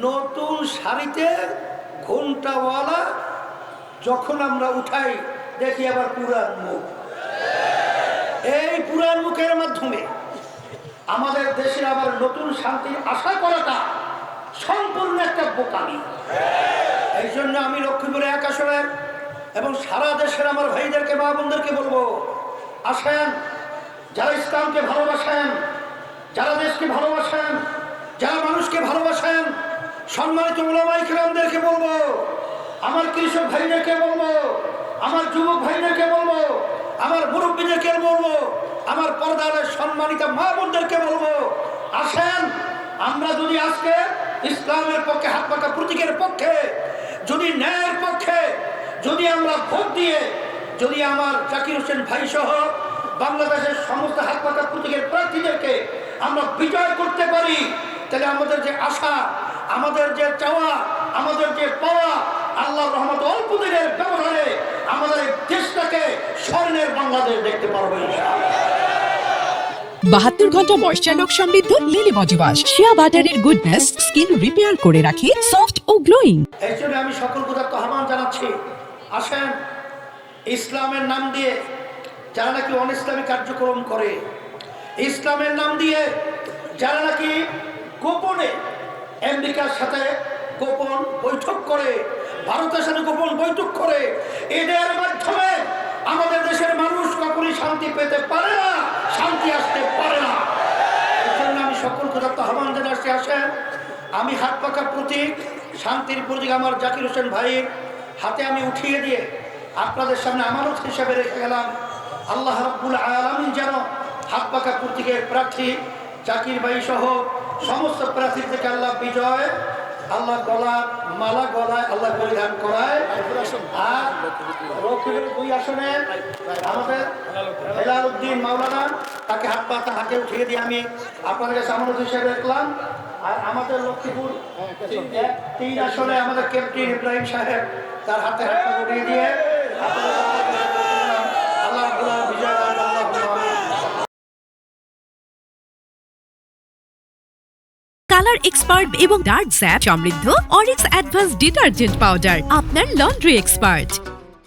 নতুন শাড়িতে ঘোমটাওয়ালা যখন আমরা উঠাই দেখি আবার পুরান মুখ। এই পুরান মুখের মাধ্যমে আমাদের দেশে আবার নতুন শান্তির আশা করাটা সম্পূর্ণ একটা বোকামি। এই জন্য আমি লক্ষ্মীপুরে 1 আসনের এবং সারা দেশের আমার ভাইদেরকে মা বোনদেরকে বলবো, আসেন যারা ইসলামকে ভালোবাসেন, যারা দেশকে ভালোবাসেন, যারা মানুষকে ভালোবাসেন, সম্মানিত উলামায়ে কেরামদেরকে বলবো, আমার কৃষক ভাইদেরকে বলবো, আমার যুবক ভাইদেরকে বলবো, আমার মুরব্বীদেরকে বলবো, আমার পর্দার সম্মানিত মা বোনদেরকে বলবো, আসেন আমরা যদি আজকে ইসলামের পক্ষে, হাত পাকা প্রতীকের পক্ষে, যদি ন্যায়ের পক্ষে, যদি আমরা ভোট দিয়ে, যদি আমার জাকির হোসেন ভাই সহ বাংলাদেশের সমস্ত হাত পাকা প্রতীকের প্রার্থীদেরকে আমরা বিজয় করতে পারি, তাহলে আমাদের যে আশা, আমাদের যে চাওয়া, আমাদের যে পাওয়া, আল্লাহর রহমত অল্প দিনের ব্যবধানে আমাদের দেশটাকে স্বর্ণের বাংলাদেশ দেখতে পারবো ইনশাআল্লাহ। 72 ঘন্টা ময়েশ্চার লক সমৃদ্ধ লিলি বডি ওয়াশ, শিয়া বাটারের গুডনেস স্কিন রিপেয়ার করে রাখে সফট ও গ্লোয়িং। এই জন্য আমি সকল প্রদার্থ আহ্বান জানাচ্ছি, আসেন ইসলামের নাম দিয়ে যারা নাকি অনিসলামী কার্যক্রম করে, ইসলামের নাম দিয়ে যারা নাকি গোপনে আমেরিকার সাথে গোপন বৈঠক করে, ভারতের সাথে গোপন বৈঠক করে, এদের মাধ্যমে আমাদের দেশের মানুষ কখনই শান্তি পেতে পারে না, শান্তি আসতে পারে না। এই জন্য আমি সকল প্রদার্থ আহ্বান জানাচ্ছি, আসেন আমি হাত পাকা প্রতীক, শান্তির প্রতীক আমার জাকির হোসেন ভাইয়ের হাতে আমি উঠিয়ে দিয়ে আপনাদের সামনে আমানত হিসেবে রেখে গেলাম। আল্লাহ রাব্বুল আলামিন যেন হাত পাকা প্রতীকের প্রার্থী জাকির ভাই সহ সমস্ত প্রার্থী থেকে আল্লাহ বিজয়, আল্লাহ গলা মালা গলায় আল্লাহ পরিধান করায়। আর লক্ষ্মীপুর 2 আসনে আমাদের হেলাল উদ্দিন মাওলানা, তাকে হাত পাতা হাতে উঠিয়ে দিয়ে আমি আপনাদের কাছে আমানত হিসেবে রাখলাম। আর আমাদের লক্ষ্মীপুর 3 আসনে আমাদের ক্যাপ্টেন ইব্রাহিম সাহেব, তার হাতে হাতটা উঠিয়ে দিয়ে আল্লাহ বিজয়। কালার এক্সপার্ট এবং ডার্ক স্যাপ সমৃদ্ধ অরিক্স অ্যাডভান্স ডিটারজেন্ট পাউডার, আপনার লন্ড্রি এক্সপার্ট।